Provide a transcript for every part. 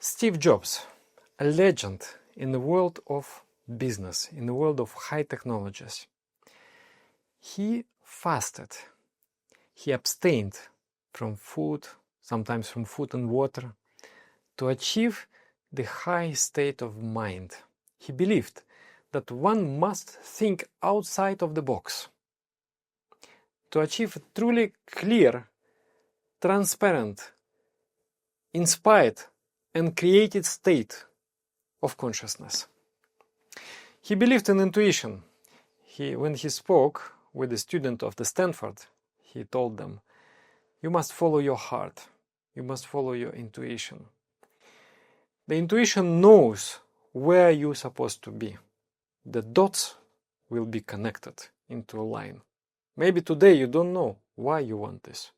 Steve Jobs, a legend in the world of business, in the world of high technologies. He fasted. He abstained from food, sometimes from food and water, to achieve the high state of mind. He believed that one must think outside of the box to achieve a truly clear, transparent, inspired, and created state of consciousness. He believed in intuition. When he spoke with a student of the Stanford, he told them, "You must follow your heart. You must follow your intuition. The intuition knows where you're supposed to be. The dots will be connected into a line. Maybe today you don't know why you want this,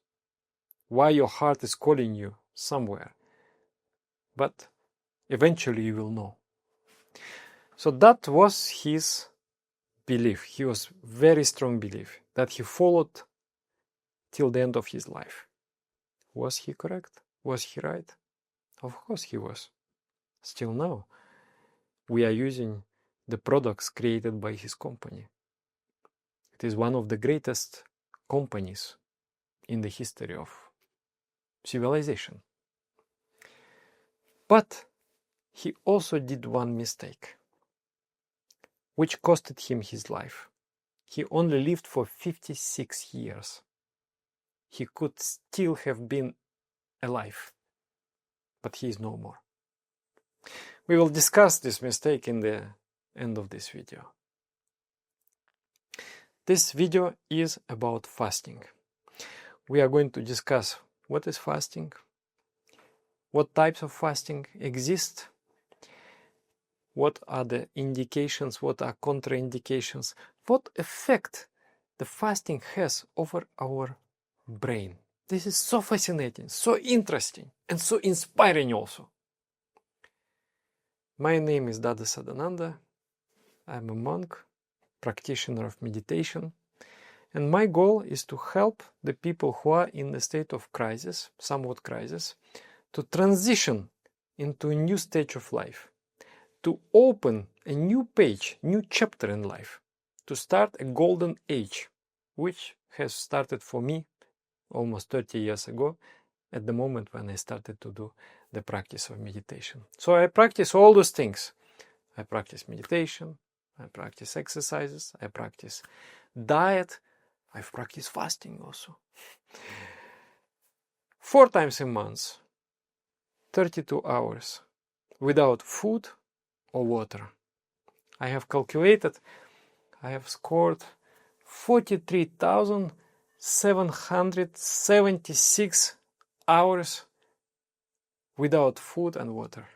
why your heart is calling you somewhere, but eventually you will know." So that was his belief. He was very strong belief that he followed till the end of his life. Was he correct? Was he right? Of course he was. Still now, we are using the products created by his company. It is one of the greatest companies in the history of civilization. But he also did one mistake, which costed him his life. He only lived for 56 years. He could still have been alive, but he is no more. We will discuss this mistake in the end of this video. This video is about fasting. We are going to discuss what is fasting, what types of fasting exist, what are the indications, what are contraindications, what effect the fasting has over our brain. This is so fascinating, so interesting, and so inspiring also. My name is Dada Sadananda. I'm a monk, practitioner of meditation, and my goal is to help the people who are in the state of crisis, somewhat crisis, to transition into a new stage of life, to open a new page, new chapter in life, to start a golden age, which has started for me almost 30 years ago, at the moment when I started to do the practice of meditation. So I practice all those things. I practice meditation, I practice exercises, I practice diet, I've practiced fasting also. 4 times a month, 32 hours, without food or water. I have calculated, I have scored 43,776 hours without food and water.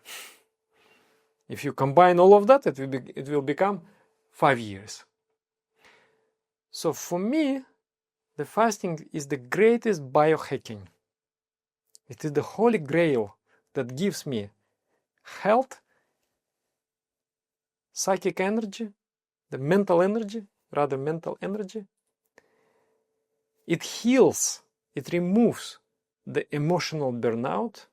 If you combine all of that, it will become 5 years. So for me, the fasting is the greatest biohacking. It is the holy grail that gives me health, psychic energy, the mental energy, mental energy. It heals, it removes the emotional burnout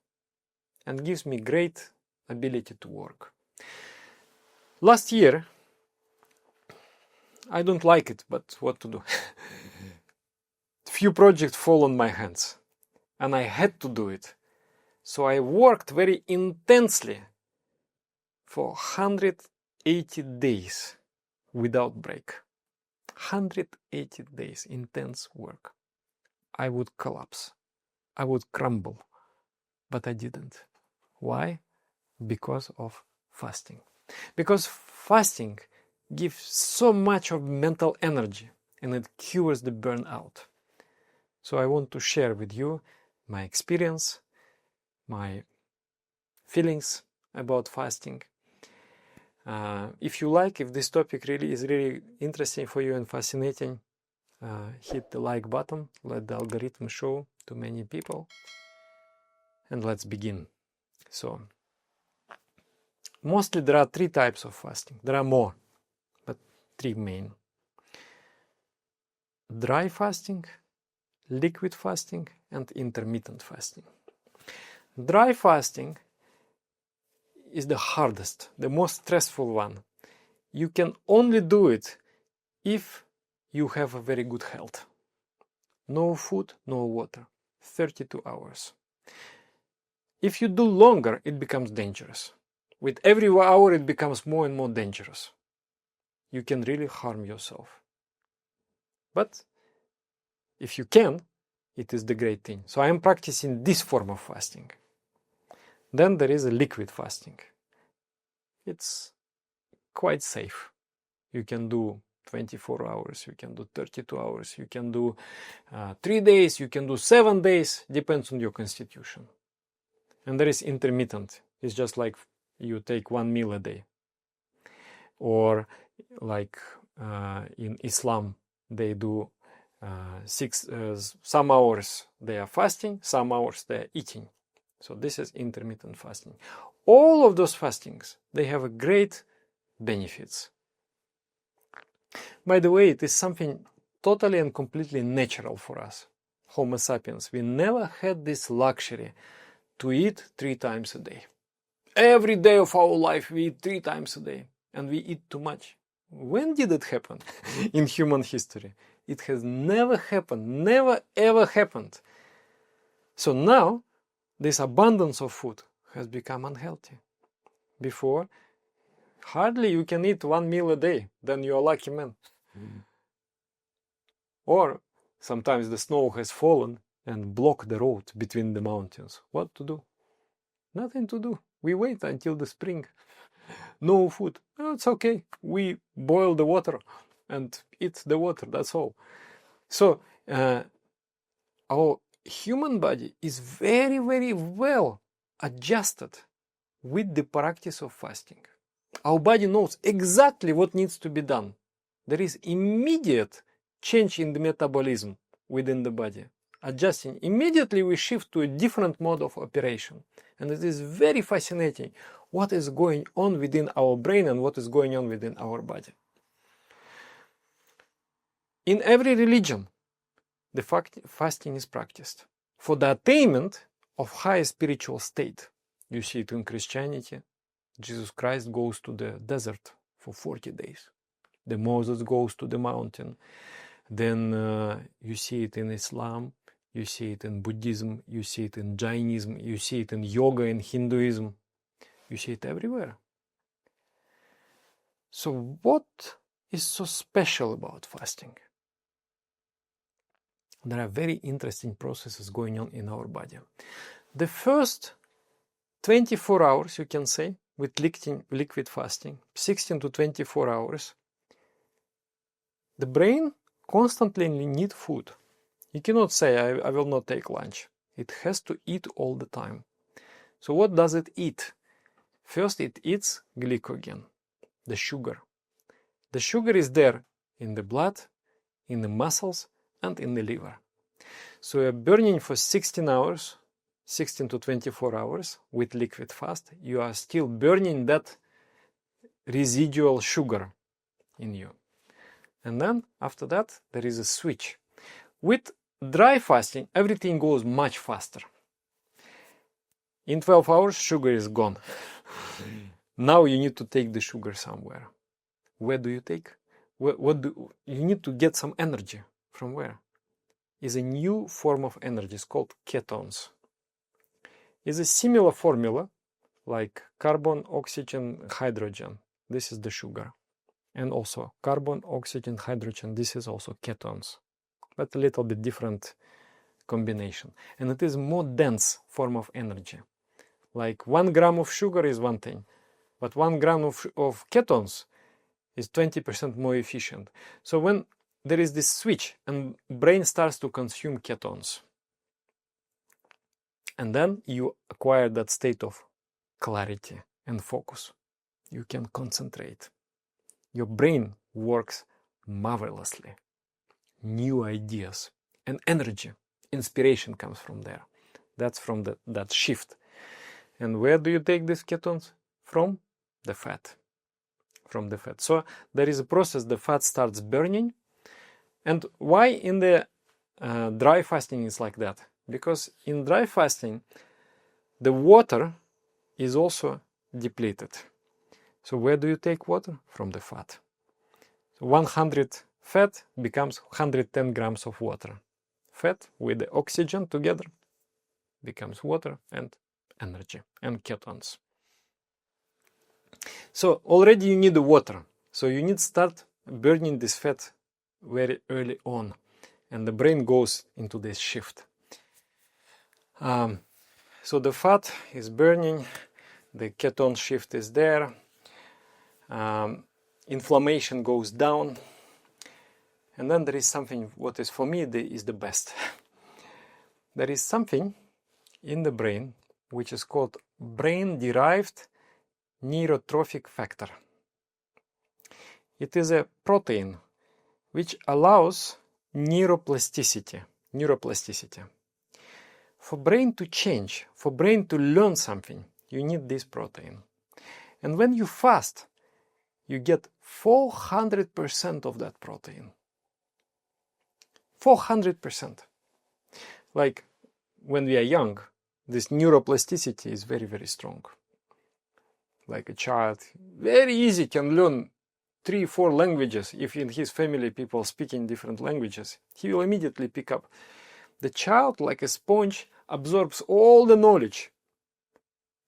and gives me great ability to work. Last year, I don't like it, but what to do? Few projects fall on my hands, and I had to do it. So I worked very intensely for 180 days without break. 180 days intense work. I would collapse. I would crumble. But I didn't. Why? Because of fasting. Because fasting gives so much of mental energy and it cures the burnout. So I want to share with you my experience, my feelings about fasting. If you like, if this topic is really interesting for you and fascinating, hit the like button, let the algorithm show to many people, and let's begin. So, mostly there are 3 types of fasting. There are more, but 3 main. Dry fasting, liquid fasting, and intermittent fasting. Dry fasting is the hardest, the most stressful one. You can only do it if you have a very good health. No food, no water. 32 hours. If you do longer, it becomes dangerous. With every hour, it becomes more and more dangerous. You can really harm yourself. But if you can, it is the great thing. So I am practicing this form of fasting. Then there is a liquid fasting. It's quite safe. You can do 24 hours, you can do 32 hours, you can do 3 days, you can do 7 days, depends on your constitution. And there is intermittent. It's just like you take 1 meal a day. Or like in Islam, they do some hours they are fasting, some hours they are eating. So this is intermittent fasting. All of those fastings, they have a great benefits. By the way, it is something totally and completely natural for us, Homo sapiens. We never had this luxury to eat 3 times a day. Every day of our life we eat 3 times a day, and we eat too much. When did it happen in human history? It has never happened, never ever happened. So now, this abundance of food has become unhealthy. Before, hardly you can eat 1 meal a day, then you're a lucky man. Or sometimes the snow has fallen and blocked the road between the mountains. What to do? Nothing to do. We wait until the spring. No food. Oh, it's okay. We boil the water and eat the water. That's all. So our human body is very, very well adjusted with the practice of fasting. Our body knows exactly what needs to be done. There is immediate change in the metabolism within the body. Adjusting. Immediately we shift to a different mode of operation. And it is very fascinating what is going on within our brain and what is going on within our body. In every religion, the fasting is practiced for the attainment of higher spiritual state. You see it in Christianity. Jesus Christ goes to the desert for 40 days. The Moses goes to the mountain. Then you see it in Islam. You see it in Buddhism. You see it in Jainism. You see it in yoga and Hinduism. You see it everywhere. So what is so special about fasting? There are very interesting processes going on in our body. The first 24 hours, you can say, with liquid fasting, 16 to 24 hours, the brain constantly needs food. You cannot say, I will not take lunch. It has to eat all the time. So what does it eat? First, it eats glycogen, the sugar. The sugar is there in the blood, in the muscles, and in the liver. So you're burning for 16 hours, 16 to 24 hours with liquid fast. You are still burning that residual sugar in you. And then after that, there is a switch. With dry fasting, everything goes much faster. In 12 hours, sugar is gone. Now you need to take the sugar somewhere. Where do you take? You need to get some energy. From where? Is a new form of energy. It's called ketones. It's a similar formula like carbon, oxygen, hydrogen. This is the sugar. And also carbon, oxygen, hydrogen. This is also ketones. But a little bit different combination. And it is a more dense form of energy. Like 1 gram of sugar is one thing. But 1 gram of ketones is 20% more efficient. So when there is this switch and brain starts to consume ketones, and then you acquire that state of clarity and focus. You can concentrate. Your brain works marvelously. New ideas and energy, inspiration comes from there. That's from that shift. And where do you take these ketones? From the fat. From the fat. So there is a process, the fat starts burning. And why in the dry fasting is like that? Because in dry fasting, the water is also depleted. So where do you take water? From the fat. So 100 fat becomes 110 grams of water. Fat with the oxygen together becomes water and energy and ketones. So already you need the water. So you need to start burning this fat very early on. And the brain goes into this shift. So the fat is burning, the ketone shift is there, inflammation goes down, and then there is something what is for me is the best. There is something in the brain which is called brain-derived neurotrophic factor. It is a protein which allows neuroplasticity. For brain to change, for brain to learn something, you need this protein. And when you fast, you get 400% of that protein. 400%. Like when we are young, this neuroplasticity is very, very strong. Like a child, very easy can learn 3-4 languages. If in his family people speak in different languages, he will immediately pick up. The child, like a sponge, absorbs all the knowledge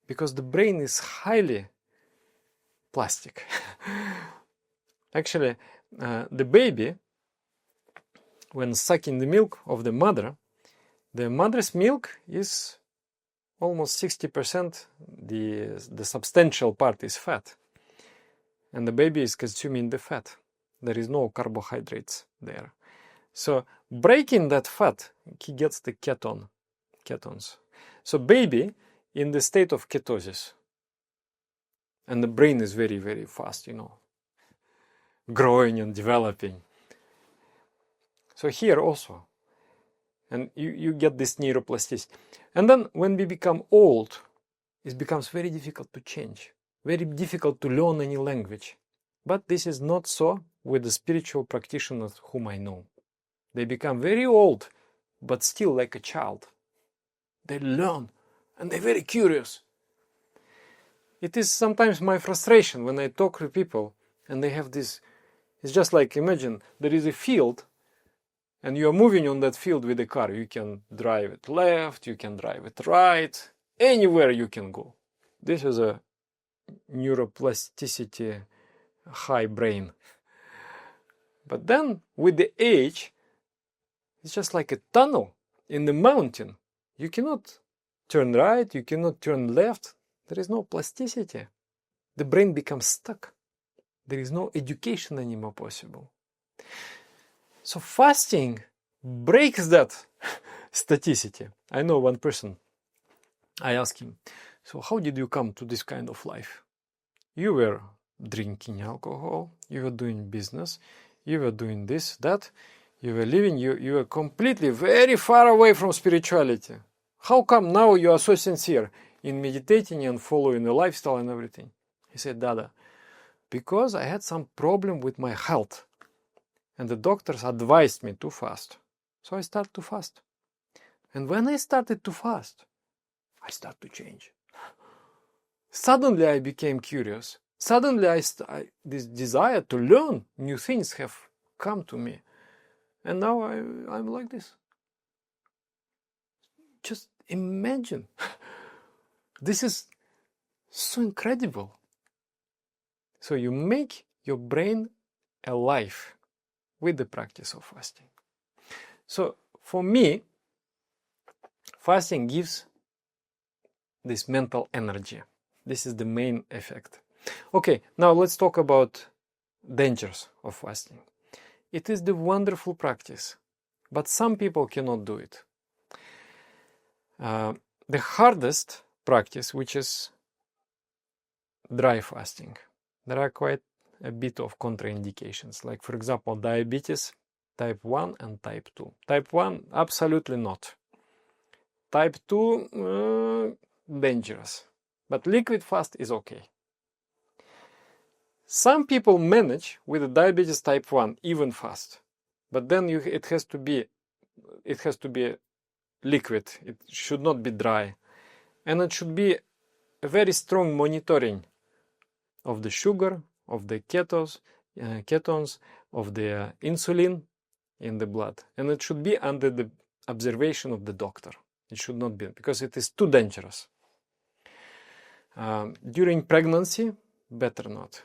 because the brain is highly plastic. Actually, the baby, when sucking the milk of the mother's milk is almost 60%, the substantial part is fat. And the baby is consuming the fat. There is no carbohydrates there. So breaking that fat, he gets the ketones. So baby in the state of ketosis. And the brain is very, very fast, growing and developing. So here also. And you get this neuroplasticity. And then when we become old, it becomes very difficult to change. Very difficult to learn any language. But this is not so with the spiritual practitioners whom I know. They become very old, but still like a child. They learn, and they're very curious. It is sometimes my frustration when I talk to people, and they have this, it's just like, imagine, there is a field, and you are moving on that field with a car. You can drive it left, you can drive it right, anywhere you can go. This is a neuroplasticity high brain. But then with the age, it's just like a tunnel in the mountain. You cannot turn right, you cannot turn left. There is no plasticity. The brain becomes stuck. There is no education anymore possible. So fasting breaks that staticity. I know one person, I asked him, so how did you come to this kind of life? You were drinking alcohol, you were doing business, you were doing this, that, you were living, you were completely very far away from spirituality. How come now you are so sincere in meditating and following the lifestyle and everything? He said, Dada, because I had some problem with my health. And the doctors advised me to fast. So I started to fast. And when I started to fast, I started to change. Suddenly I became curious. Suddenly this desire to learn new things have come to me. And now I'm like this. Just imagine. This is so incredible. So you make your brain alive with the practice of fasting. So for me, fasting gives this mental energy. This is the main effect. Okay, now let's talk about dangers of fasting. It is the wonderful practice, but some people cannot do it. The hardest practice, which is dry fasting, there are quite a bit of contraindications. Like, for example, diabetes type 1 and type 2. Type 1, absolutely not. Type 2, dangerous. But liquid fast is okay. Some people manage with the diabetes type 1 even fast. But then it has to be liquid. It should not be dry. And it should be a very strong monitoring of the sugar, of the ketones, of the insulin in the blood. And it should be under the observation of the doctor. It should not be, because it is too dangerous. During pregnancy, better not.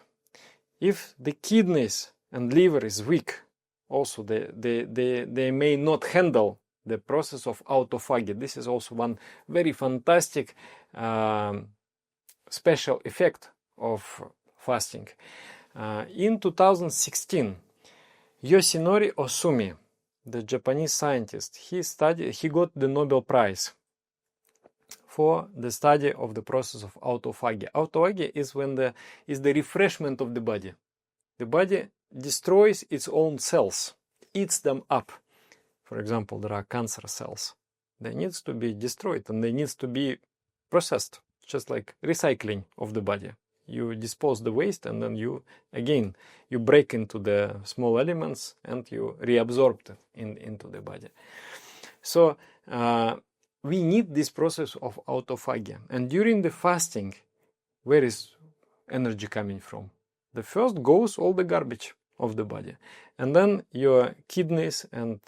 If the kidneys and liver is weak, also they may not handle the process of autophagy. This is also one very fantastic special effect of fasting. In 2016, Yoshinori Osumi, the Japanese scientist, he got the Nobel Prize for the study of the process of autophagy. Autophagy is when the refreshment of the body. The body destroys its own cells, eats them up. For example, there are cancer cells. They need to be destroyed and they need to be processed, just like recycling of the body. You dispose the waste and then you break into the small elements and you reabsorb it into the body. So we need this process of autophagy. And during the fasting, where is energy coming from? The first goes all the garbage of the body. And then your kidneys and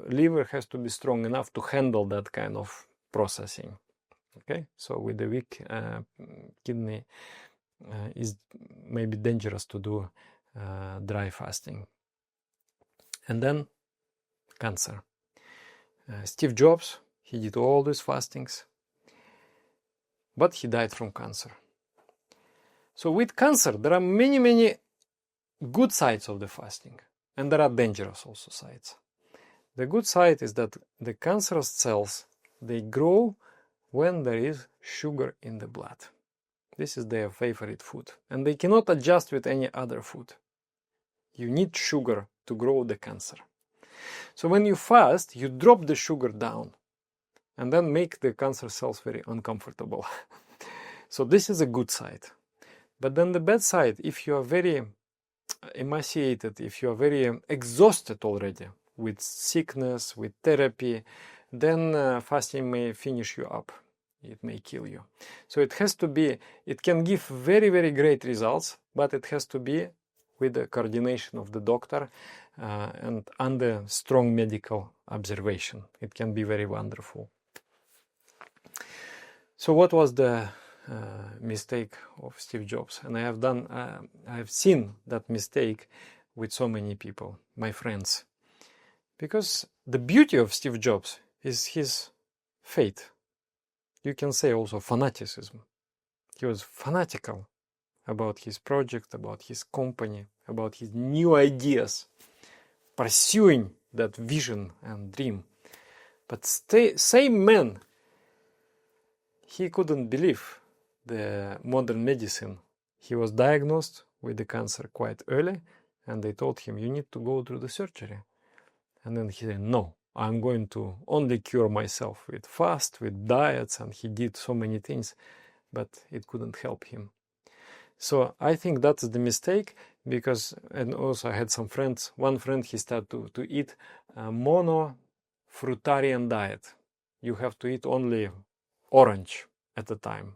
liver has to be strong enough to handle that kind of processing. Okay, so with the weak kidney, is maybe dangerous to do dry fasting. And then cancer. Steve Jobs, he did all these fastings, but he died from cancer. So with cancer, there are many good sides of the fasting, and there are dangerous also sides. The good side is that the cancerous cells, they grow when there is sugar in the blood. This is their favorite food, and they cannot adjust with any other food. You need sugar to grow the cancer. So when you fast, you drop the sugar down and then make the cancer cells very uncomfortable. So this is a good side. But then the bad side, if you are very emaciated, if you are very exhausted already with sickness, with therapy, then fasting may finish you up. It may kill you. So it has to be, it can give very great results, but it has to be with the coordination of the doctor and under strong medical observation. It can be very wonderful. So what was the mistake of Steve Jobs? And I have seen that mistake with so many people, my friends. Because the beauty of Steve Jobs is his faith. You can say also fanaticism. He was fanatical about his project, about his company, about his new ideas, pursuing that vision and dream. But same man, he couldn't believe the modern medicine. He was diagnosed with the cancer quite early, and they told him, you need to go through the surgery. And then he said, no, I'm going to only cure myself with fast, with diets, and he did so many things, but it couldn't help him. So I think that's the mistake, because, and also I had some friends, one friend, he started to eat a mono-fruitarian diet. You have to eat only orange at a time.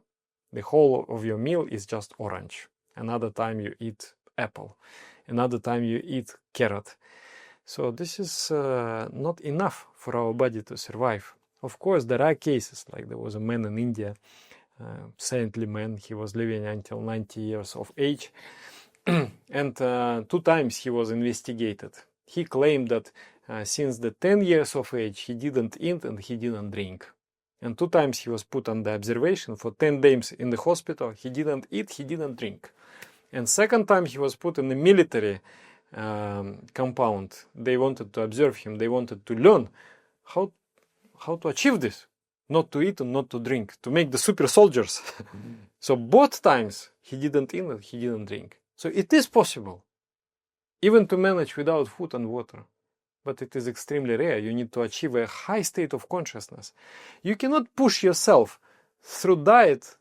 The whole of your meal is just orange. Another time you eat apple. Another time you eat carrot. So this is not enough for our body to survive. Of course, there are cases, like there was a man in India, saintly man, he was living until 90 years of age, and 2 times he was investigated. He claimed that since the 10 years of age, he didn't eat and he didn't drink. And 2 times he was put under observation for 10 days in the hospital. He didn't eat, he didn't drink. And 2nd time he was put in the military compound. They wanted to observe him. They wanted to learn how to achieve this. Not to eat and not to drink. To make the super soldiers. So both times he didn't eat and he didn't drink. So it is possible. Even to manage without food and water. But it is extremely rare. You need to achieve a high state of consciousness. You cannot push yourself through diet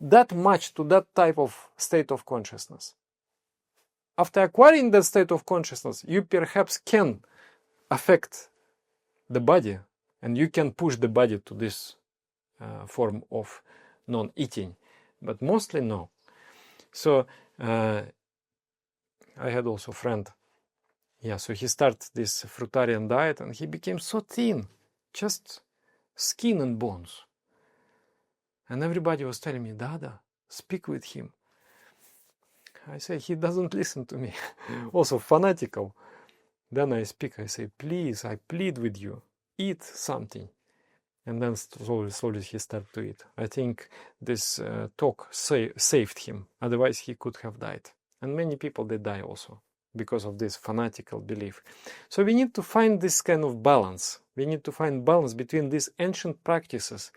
that much to that type of state of consciousness. After acquiring that state of consciousness, you perhaps can affect the body, and you can push the body to this form of non-eating. but mostly no. So I had also a friend. Yeah, so he started this fruitarian diet and he became so thin, just skin and bones. And everybody was telling me, Dada, speak with him. I say, he doesn't listen to me. Also fanatical. Then I speak, I say, please, I plead with you, eat something. And then slowly he started to eat. I think this talk saved him. Otherwise he could have died. And many people, they die also because of this fanatical belief. So we need to find this kind of balance. We need to find balance between these ancient practices,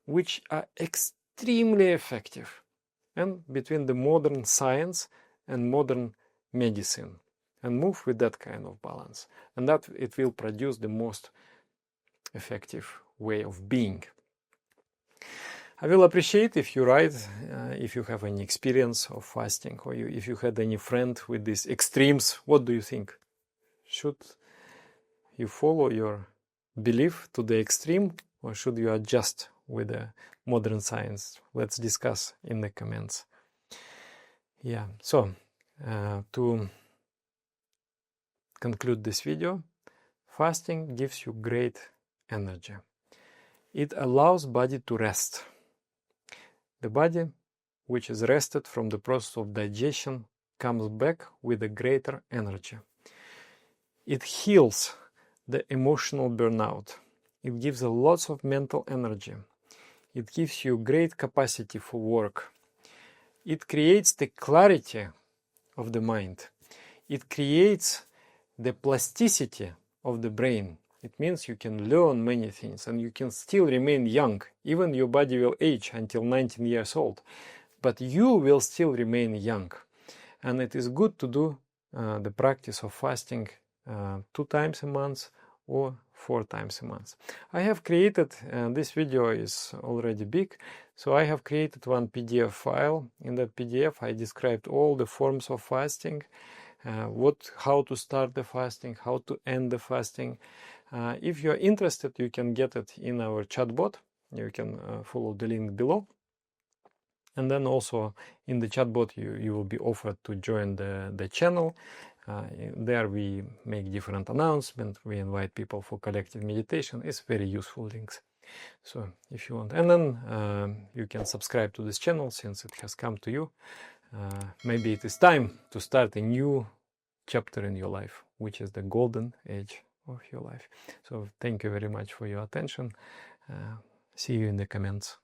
which are extremely effective, and between the modern science and modern medicine, and move with that kind of balance. And that it will produce the most effective way of being. I will appreciate if you write, if you have any experience of fasting, or if you had any friend with these extremes. What do you think? Should you follow your belief to the extreme, or should you adjust with the modern science? Let's discuss in the comments. Yeah, so to conclude this video, fasting gives you great energy. It allows body to rest. The body, which is rested from the process of digestion, comes back with a greater energy. It heals the emotional burnout. It gives a lots of mental energy. It gives you great capacity for work. It creates the clarity of the mind. It creates the plasticity of the brain. It means you can learn many things and you can still remain young. Even your body will age until 19 years old, but you will still remain young. And it is good to do the practice of fasting 2 times a month or 4 times a month. I have created, this video is already big, so I have created one PDF file. In that PDF I described all the forms of fasting, how to start the fasting, how to end the fasting. If you are interested, you can get it in our chatbot. You can follow the link below. And then also in the chatbot you will be offered to join the channel. There we make different announcements. We invite people for collective meditation. It's very useful links. So if you want, and then you can subscribe to this channel since it has come to you. Maybe it is time to start a new chapter in your life, which is the golden age of your life. So thank you very much for your attention. See you in the comments.